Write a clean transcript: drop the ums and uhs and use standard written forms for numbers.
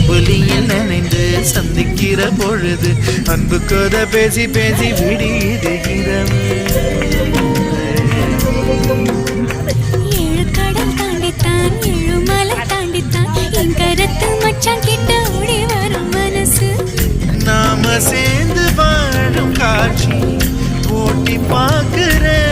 புலியில் நினைந்து சந்திக்கிற பொழுது அன்பு கதை பேசி பேசி விடியுது இரவு. ஏழு கடல் தாண்டித்தான் ஏழு மலை தாண்டித்தான் என் கருத்து மச்சான் கிட்ட ஓடி வரும் மனசு. நாம சேர்ந்து வாழும் காட்சி ஓட்டி பார்க்கிறேன்.